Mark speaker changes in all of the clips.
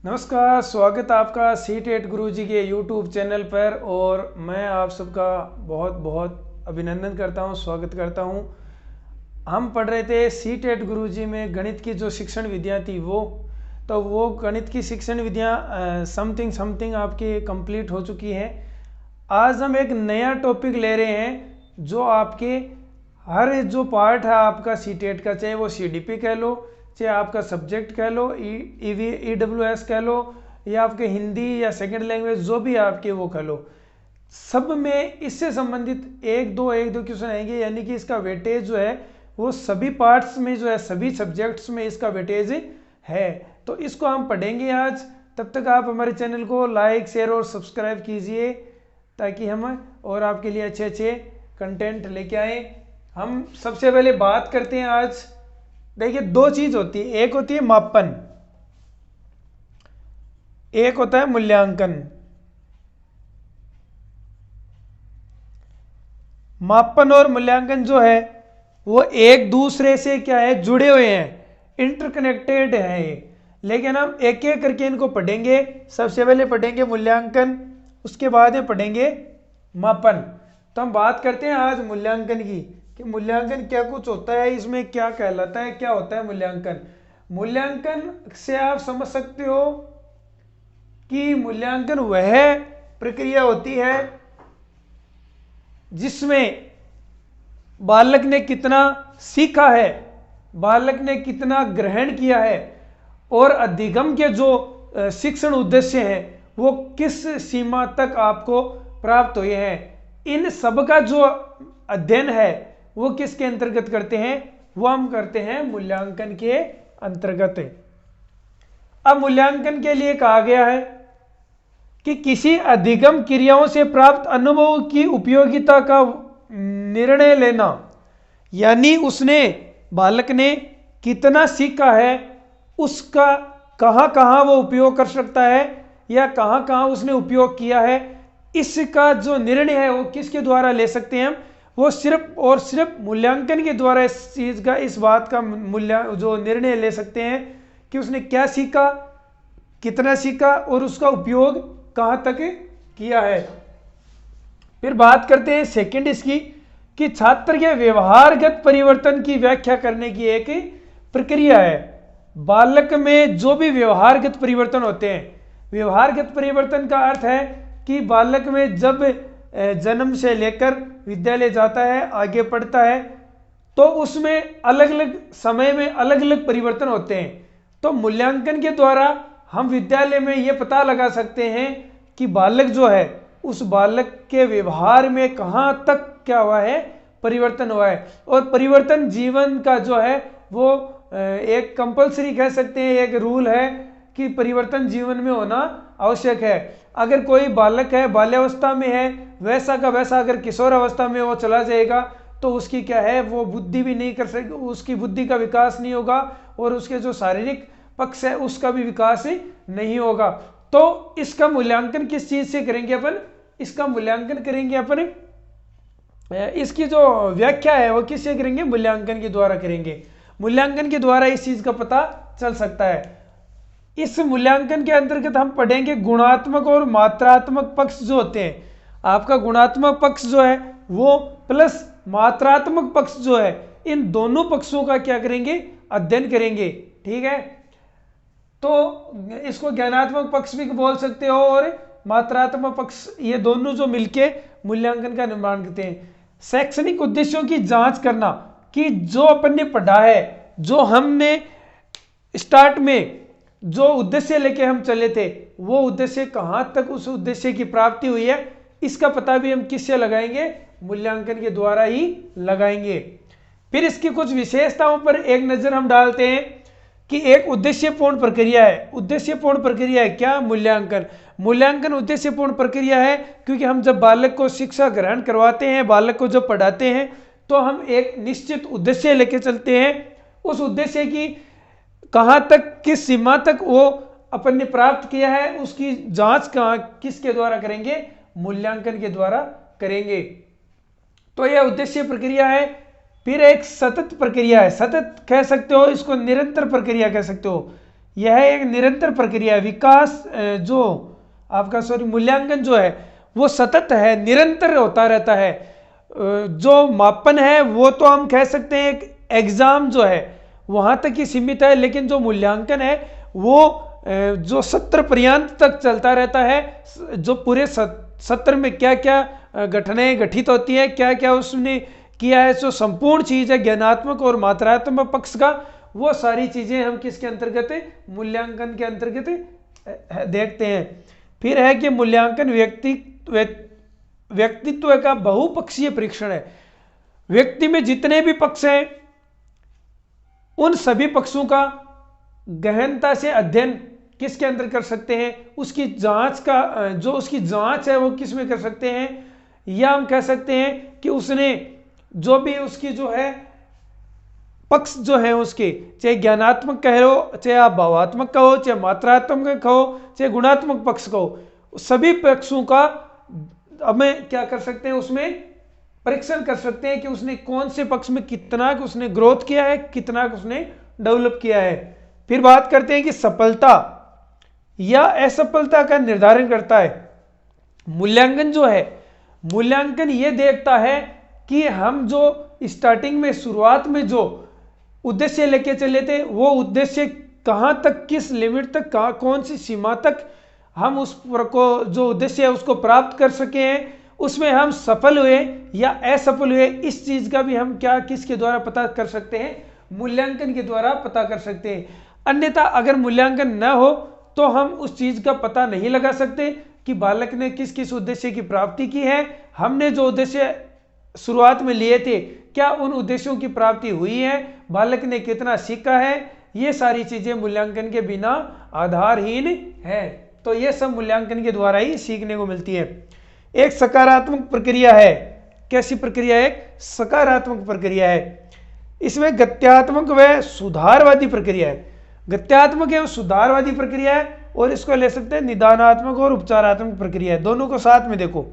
Speaker 1: नमस्कार, स्वागत है आपका C-TET गुरुजी के YouTube चैनल पर। और मैं आप सबका बहुत बहुत अभिनंदन करता हूं, स्वागत करता हूं। हम पढ़ रहे थे C-TET गुरुजी में गणित की जो शिक्षण विधियां थी वो गणित की शिक्षण विधियां समथिंग समथिंग आपकी कंप्लीट हो चुकी है। आज हम एक नया टॉपिक ले रहे हैं जो आपके हर जो पार्ट है आपका C-TET का, चाहे वो CDP कह लो, चाहे आपका सब्जेक्ट कह लो, EWS कह लो, या आपके हिंदी या सेकंड लैंग्वेज जो भी आपके वो कह लो, सब में इससे संबंधित एक दो क्वेश्चन आएंगे। यानी कि इसका वेटेज जो है वो सभी पार्ट्स में जो है, सभी सब्जेक्ट्स में इसका वेटेज है। तो इसको हम पढ़ेंगे आज। तब तक आप हमारे चैनल को लाइक, शेयर और सब्सक्राइब कीजिए ताकि हम और आपके लिए अच्छे अच्छे कंटेंट लेके आए। हम सबसे पहले बात करते हैं आज। देखिए, दो चीज होती है, एक होती है मापन, एक होता है मूल्यांकन। मापन और मूल्यांकन जो है वो एक दूसरे से क्या है, जुड़े हुए हैं, इंटरकनेक्टेड है। लेकिन हम एक एक करके इनको पढ़ेंगे। सबसे पहले पढ़ेंगे मूल्यांकन, उसके बाद में पढ़ेंगे मापन। तो हम बात करते हैं आज मूल्यांकन की कि मूल्यांकन क्या कुछ होता है, इसमें क्या कहलाता है, क्या होता है मूल्यांकन। मूल्यांकन से आप समझ सकते हो कि मूल्यांकन वह प्रक्रिया होती है जिसमें बालक ने कितना सीखा है, बालक ने कितना ग्रहण किया है, और अधिगम के जो शिक्षण उद्देश्य हैं वो किस सीमा तक आपको प्राप्त हुए हैं। इन सब का जो अध्ययन है वो किसके अंतर्गत करते हैं, वो हम करते हैं मूल्यांकन के अंतर्गत। अब मूल्यांकन के लिए कहा गया है कि किसी अधिगम क्रियाओं से प्राप्त अनुभव की उपयोगिता का निर्णय लेना। यानी उसने, बालक ने कितना सीखा है, उसका कहाँ कहाँ वो उपयोग कर सकता है या कहाँ कहाँ उसने उपयोग किया है, इसका जो निर्णय है वो किसके द्वारा ले सकते हैं हम, वो सिर्फ और सिर्फ मूल्यांकन के द्वारा इस चीज का, इस बात का जो निर्णय ले सकते हैं कि उसने क्या सीखा, कितना सीखा और उसका उपयोग कहाँ तक किया है। फिर बात करते हैं सेकंड इसकी कि छात्र के व्यवहारगत परिवर्तन की व्याख्या करने की एक प्रक्रिया है। बालक में जो भी व्यवहारगत परिवर्तन होते हैं, व्यवहारगत परिवर्तन का अर्थ है कि बालक में जब जन्म से लेकर विद्यालय जाता है, आगे पढ़ता है, तो उसमें अलग अलग समय में अलग अलग परिवर्तन होते हैं। तो मूल्यांकन के द्वारा हम विद्यालय में ये पता लगा सकते हैं कि बालक जो है, उस बालक के व्यवहार में कहाँ तक क्या हुआ है, परिवर्तन हुआ है। और परिवर्तन जीवन का जो है वो एक कंपलसरी कह सकते हैं, एक रूल है कि परिवर्तन जीवन में होना आवश्यक है। अगर कोई बालक है, बाल्यावस्था में है, वैसा का वैसा अगर किशोर अवस्था में वो चला जाएगा तो उसकी क्या है, वो बुद्धि भी नहीं कर सके, उसकी बुद्धि का विकास नहीं होगा और उसके जो शारीरिक पक्ष है उसका भी विकास नहीं होगा। तो इसका मूल्यांकन किस चीज से करेंगे अपन, इसका मूल्यांकन करेंगे अपन, इसकी जो व्याख्या है वो किससे करेंगे, मूल्यांकन के द्वारा करेंगे। मूल्यांकन के द्वारा इस चीज का पता चल सकता है। इस मूल्यांकन के अंतर्गत हम पढ़ेंगे गुणात्मक और मात्रात्मक पक्ष जो होते हैं। आपका गुणात्मक पक्ष जो है वो प्लस मात्रात्मक पक्ष जो है, इन दोनों पक्षों का क्या करेंगे, अध्ययन करेंगे। ठीक है, तो इसको ज्ञानात्मक पक्ष भी बोल सकते हो और मात्रात्मक पक्ष, ये दोनों जो मिलके मूल्यांकन का निर्माण करते हैं। शैक्षणिक उद्देश्यों की जांच करना कि जो अपन ने पढ़ा है, जो हमने स्टार्ट में जो उद्देश्य लेके हम चले थे, वो उद्देश्य कहां तक उस उद्देश्य की प्राप्ति हुई है, इसका पता भी हम किससे लगाएंगे, मूल्यांकन के द्वारा ही लगाएंगे। फिर इसकी कुछ विशेषताओं पर एक नजर हम डालते हैं कि एक उद्देश्यपूर्ण प्रक्रिया है। उद्देश्यपूर्ण प्रक्रिया है क्या, मूल्यांकन। मूल्यांकन उद्देश्यपूर्ण प्रक्रिया है क्योंकि हम जब बालक को शिक्षा ग्रहण करवाते हैं, बालक को जब पढ़ाते हैं, तो हम एक निश्चित उद्देश्य लेके चलते हैं। उस उद्देश्य की कहां तक, किस सीमा तक वो अपन ने प्राप्त किया है, उसकी जांच कहां, किसके द्वारा करेंगे, मूल्यांकन के द्वारा करेंगे। तो यह उद्देश्य प्रक्रिया है। फिर एक सतत प्रक्रिया है, सतत कह सकते हो, इसको निरंतर प्रक्रिया कह सकते हो। यह एक निरंतर प्रक्रिया है। विकास जो आपका मूल्यांकन जो है वो सतत है, निरंतर होता रहता है। जो मापन है वो तो हम कह सकते हैं एक एग्जाम जो है वहां तक ही सीमित है, लेकिन जो मूल्यांकन है वो जो सत्र पर्यंत तक चलता रहता है। जो पूरे सत्र में क्या क्या घटनाएं घटित होती है, क्या क्या उसने किया है, जो संपूर्ण चीज है ज्ञानात्मक और मात्रात्मक पक्ष का, वो सारी चीजें हम किसके अंतर्गत है, मूल्यांकन के अंतर्गत देखते हैं। फिर है कि मूल्यांकन व्यक्तित्व का बहुपक्षीय परीक्षण है। व्यक्ति में जितने भी पक्ष हैं उन सभी पक्षों का गहनता से अध्ययन किसके अंदर कर सकते हैं, उसकी जांच का जो उसकी जांच है वो किस में कर सकते हैं, या हम कह सकते हैं कि उसने जो भी उसकी जो है पक्ष जो है उसके, चाहे ज्ञानात्मक कहो, चाहे आप भावात्मक कहो, चाहे मात्रात्मक कहो, चाहे गुणात्मक पक्ष कहो, सभी पक्षों का हमें क्या कर सकते हैं, उसमें परीक्षण कर सकते हैं कि उसने कौन से पक्ष में कितना उसने ग्रोथ किया है, कितना उसने डेवलप किया है। फिर बात करते हैं कि सफलता या असफलता का निर्धारण करता है मूल्यांकन जो है। मूल्यांकन ये देखता है कि हम जो स्टार्टिंग में शुरुआत में जो उद्देश्य लेके चले थे वो उद्देश्य कहां तक, किस लिमिट तक, कौन सी सीमा तक हम उस को जो उद्देश्य है उसको प्राप्त कर सके हैं, उसमें हम सफल हुए या असफल हुए, इस चीज का भी हम क्या किसके द्वारा पता कर सकते हैं, मूल्यांकन के द्वारा पता कर सकते हैं। अन्यथा अगर मूल्यांकन न हो तो हम उस चीज का पता नहीं लगा सकते कि बालक ने किस किस उद्देश्य की प्राप्ति की है, हमने जो उद्देश्य शुरुआत में लिए थे क्या उन उद्देश्यों की प्राप्ति हुई है, बालक ने कितना सीखा है, ये सारी चीजें मूल्यांकन के बिना आधारहीन है। तो ये सब मूल्यांकन के द्वारा ही सीखने को मिलती है। एक सकारात्मक प्रक्रिया है। कैसी प्रक्रिया है? सकारात्मक प्रक्रिया है। इसमें गत्यात्मक व सुधारवादी प्रक्रिया है। गत्यात्मक एवं सुधारवादी प्रक्रिया है, और इसको ले सकते हैं निदानात्मक और उपचारात्मक प्रक्रिया है। दोनों को साथ में देखो,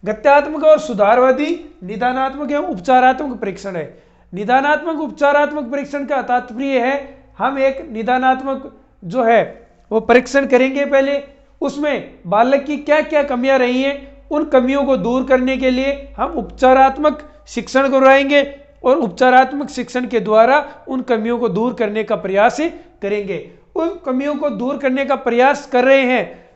Speaker 1: गत्यात्मक और सुधारवादी, निदानात्मक एवं उपचारात्मक परीक्षण है। निदानात्मक उपचारात्मक परीक्षण का तात्पर्य है हम एक निदानात्मक जो है वो परीक्षण करेंगे पहले, उसमें बालक की क्या क्या कमियां रही हैं उन कमियों को दूर करने के लिए हम उपचारात्मक शिक्षण करवाएंगे, और उपचारात्मक शिक्षण के द्वारा उन कमियों को दूर करने का प्रयास करेंगे। उन कमियों को दूर करने का प्रयास कर रहे हैं।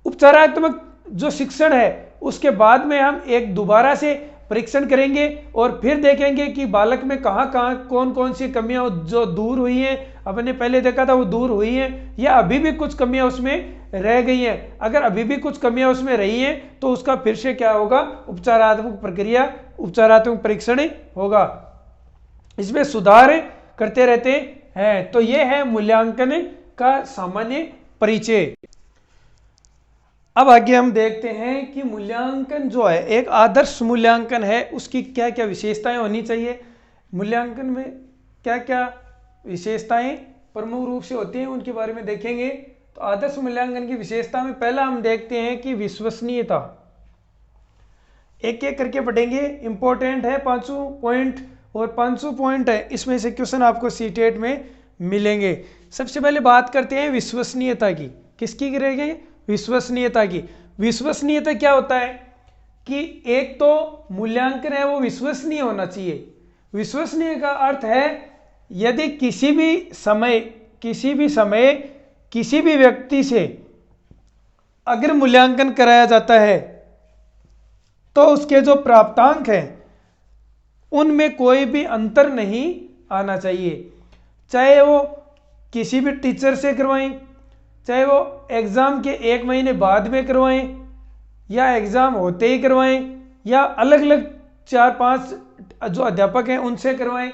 Speaker 1: उपचारात्मक जो शिक्षण है उसके बाद में हम एक दोबारा से परीक्षण करेंगे और फिर देखेंगे कि बालक में कहाँ कहाँ कौन कौन सी कमियां जो दूर हुई हैं, अपने पहले देखा था वो दूर हुई हैं, या अभी भी कुछ कमियां उसमें रह गई हैं। अगर अभी भी कुछ कमियां उसमें रही हैं तो उसका फिर से क्या होगा, उपचारात्मक प्रक्रिया, उपचारात्मक परीक्षण होगा। इसमें सुधार करते रहते हैं। तो ये है मूल्यांकन का सामान्य परिचय। अब आगे हम देखते हैं कि मूल्यांकन जो है, एक आदर्श मूल्यांकन है, उसकी क्या क्या विशेषताएं होनी चाहिए, मूल्यांकन में क्या क्या विशेषताएं प्रमुख रूप से होती हैं उनके बारे में देखेंगे। तो आदर्श मूल्यांकन की विशेषता में पहला हम देखते हैं कि विश्वसनीयता। एक एक करके पढ़ेंगे, इंपॉर्टेंट है, 500 पॉइंट और 500 पॉइंट है, इसमें से क्वेश्चन आपको सीटेट में मिलेंगे। सबसे पहले बात करते हैं विश्वसनीयता की। किसकी रहेगी? विश्वसनीयता की। विश्वसनीयता क्या होता है कि एक तो मूल्यांकन है वो विश्वसनीय होना चाहिए। विश्वसनीय का अर्थ है यदि किसी भी समय किसी भी व्यक्ति से अगर मूल्यांकन कराया जाता है तो उसके जो प्राप्तांक हैं उनमें कोई भी अंतर नहीं आना चाहिए। चाहे वो किसी भी टीचर से करवाएं, चाहे वो एग्ज़ाम के 1 महीने बाद में करवाएं, या एग्ज़ाम होते ही करवाएं, या अलग अलग 4-5 जो अध्यापक हैं उनसे करवाएं,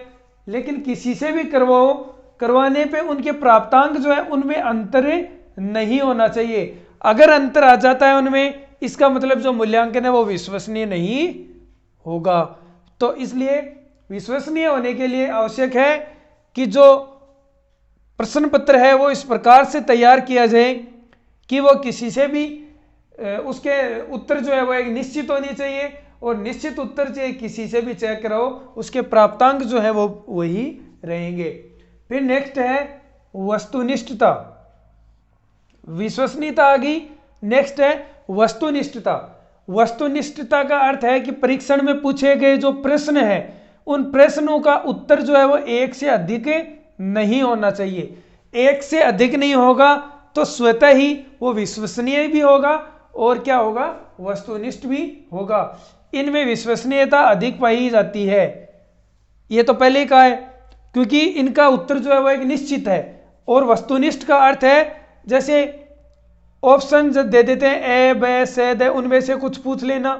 Speaker 1: लेकिन किसी से भी करवाने पे उनके प्राप्तांक जो है उनमें अंतर नहीं होना चाहिए। अगर अंतर आ जाता है उनमें, इसका मतलब जो मूल्यांकन है वो विश्वसनीय नहीं होगा। तो इसलिए विश्वसनीय होने के लिए आवश्यक है कि जो प्रश्न पत्र है वो इस प्रकार से तैयार किया जाए कि वो किसी से भी उसके उत्तर जो है वो एक निश्चित होनी चाहिए, और निश्चित उत्तर चाहे किसी से भी चेक कराओ उसके प्राप्तांक जो है वो वही रहेंगे। फिर नेक्स्ट है वस्तुनिष्ठता, विश्वसनीयता आ गई। नेक्स्ट है वस्तुनिष्ठता। वस्तुनिष्ठता का अर्थ है कि परीक्षण में पूछे गए जो प्रश्न है उन प्रश्नों का उत्तर जो है वो एक से अधिक नहीं होना चाहिए। एक से अधिक नहीं होगा तो स्वतः ही वो विश्वसनीय भी होगा और क्या होगा, वस्तुनिष्ठ भी होगा। इनमें विश्वसनीयता अधिक पाई जाती है, ये तो पहले ही कहा है, क्योंकि इनका उत्तर जो है वो एक निश्चित है। और वस्तुनिष्ठ का अर्थ है जैसे ऑप्शन दे देते हैं ए ब से द, उनमें से कुछ पूछ लेना,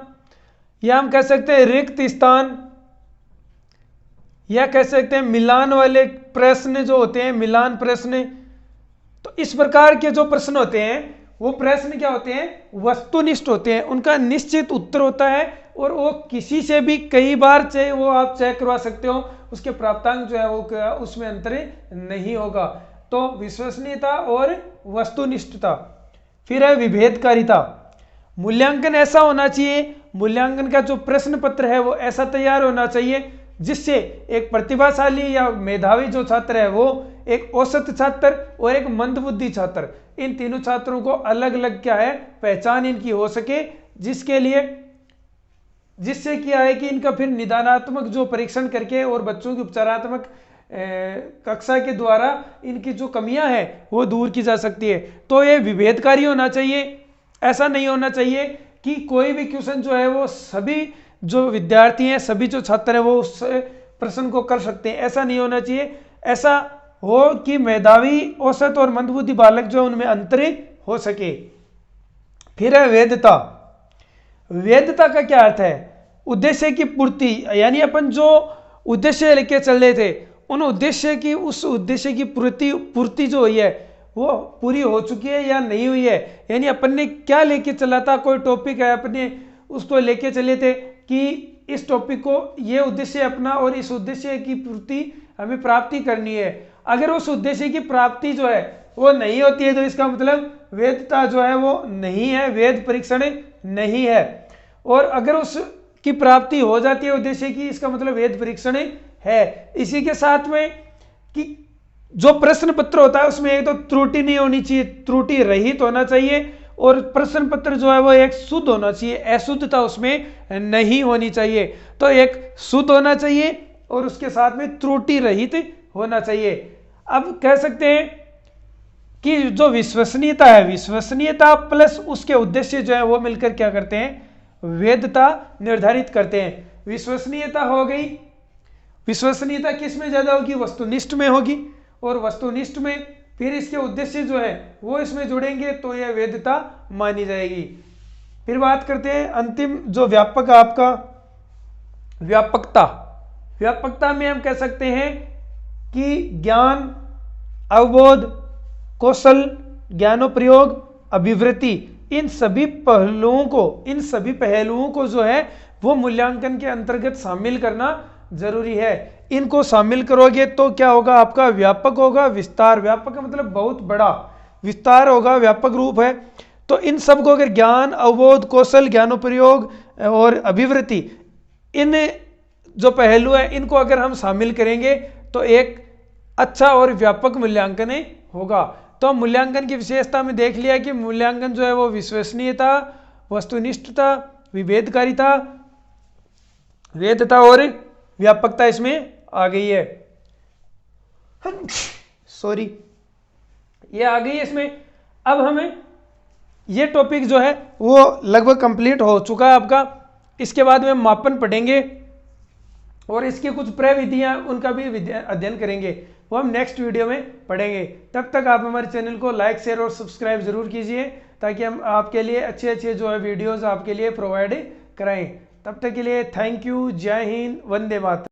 Speaker 1: या हम कह सकते हैं रिक्त स्थान, या कह सकते हैं मिलान वाले प्रश्न जो होते हैं, मिलान प्रश्न। तो इस प्रकार के जो प्रश्न होते हैं वो प्रश्न क्या होते हैं, वस्तुनिष्ठ होते हैं, उनका निश्चित उत्तर होता है और वो किसी से भी कई बार चाहे वो आप चेक करवा सकते हो, उसके प्राप्तांक जो है वो उसमें अंतर नहीं होगा। तो विश्वसनीयता और वस्तुनिष्ठता। फिर है विभेदकारिता। मूल्यांकन ऐसा होना चाहिए, मूल्यांकन का जो प्रश्न पत्र है वो ऐसा तैयार होना चाहिए जिससे एक प्रतिभाशाली या मेधावी जो छात्र है वो, एक औसत छात्र और एक मंदबुद्धि छात्र, इन तीनों छात्रों को अलग अलग क्या है, पहचान इनकी हो सके, जिससे क्या है कि इनका फिर निदानात्मक जो परीक्षण करके और बच्चों की उपचारात्मक कक्षा के द्वारा इनकी जो कमियां हैं वो दूर की जा सकती है। तो ये विभेदकारी होना चाहिए। ऐसा नहीं होना चाहिए कि कोई भी क्वेश्चन जो है वो सभी जो विद्यार्थी हैं, सभी जो छात्र हैं वो उस प्रश्न को कर सकते हैं, ऐसा नहीं होना चाहिए। ऐसा हो कि मेधावी, औसत और मंदबुद्धि बालक जो उनमें अंतर हो सके। फिर है वेद्यता। वेद्यता का क्या अर्थ है, उद्देश्य की पूर्ति, यानी अपन जो उद्देश्य लेके चल रहे थे उन उद्देश्य की, उस उद्देश्य की पूर्ति जो हुई है वो पूरी हो चुकी है या नहीं हुई है। यानी अपन ने क्या लेके चला था, कोई टॉपिक है अपने उसको लेके चले थे कि इस टॉपिक को, ये उद्देश्य अपना और इस उद्देश्य की पूर्ति हमें प्राप्ति करनी है। अगर उस उद्देश्य की प्राप्ति जो है वो नहीं होती है तो इसका मतलब वेदता जो है वो नहीं है, वेद परीक्षण नहीं है। और अगर उसकी प्राप्ति हो जाती है उद्देश्य की, इसका मतलब वेद परीक्षण है। इसी के साथ में कि जो प्रश्न पत्र होता है उसमें एक तो त्रुटि नहीं होनी चाहिए, त्रुटि रहित होना चाहिए, और प्रश्न पत्र जो है वो एक शुद्ध होना चाहिए, अशुद्धता उसमें नहीं होनी चाहिए। तो एक शुद्ध होना चाहिए और उसके साथ में त्रुटि रहित होना चाहिए। अब कह सकते हैं कि जो विश्वसनीयता है, विश्वसनीयता प्लस उसके उद्देश्य जो है वो मिलकर क्या करते हैं, वेद्यता निर्धारित करते हैं। विश्वसनीयता हो गई, विश्वसनीयता किस में ज्यादा होगी, वस्तुनिष्ठ में होगी, और वस्तुनिष्ठ में फिर इसके उद्देश्य जो है वो इसमें जुड़ेंगे तो यह वेद्यता मानी जाएगी। फिर बात करते हैं अंतिम जो व्यापक आपका व्यापकता। व्यापकता में हम कह सकते हैं कि ज्ञान, अवबोध, कौशल, ज्ञानोप्रयोग, अभिवृत्ति, इन सभी पहलुओं को जो है वो मूल्यांकन के अंतर्गत शामिल करना जरूरी है। इनको शामिल करोगे तो क्या होगा, आपका व्यापक होगा। विस्तार, व्यापक का मतलब बहुत बड़ा, विस्तार होगा, व्यापक रूप है। तो इन सब को अगर ज्ञान, अवबोध, कौशल, ज्ञानोप्रयोग और अभिवृत्ति, इन जो पहलू है इनको अगर हम शामिल करेंगे तो एक अच्छा और व्यापक मूल्यांकन होगा। तो मूल्यांकन की विशेषता में देख लिया कि मूल्यांकन जो है वो विश्वसनीयता, वस्तुनिष्ठता, विभेदकारिता, वेद्यता और व्यापकता इसमें आ गई है। सॉरी, ये आ गई है इसमें। अब हमें ये टॉपिक जो है वो लगभग कंप्लीट हो चुका है आपका। इसके बाद में मापन पढ़ेंगे और इसकी कुछ प्रविधियां उनका भी अध्ययन करेंगे, वो हम नेक्स्ट वीडियो में पढ़ेंगे। तब तक आप हमारे चैनल को लाइक, शेयर और सब्सक्राइब जरूर कीजिए ताकि हम आपके लिए अच्छे जो है वीडियोस आपके लिए प्रोवाइड कराएं। तब तक के लिए थैंक यू, जय हिंद, वंदे मातरम।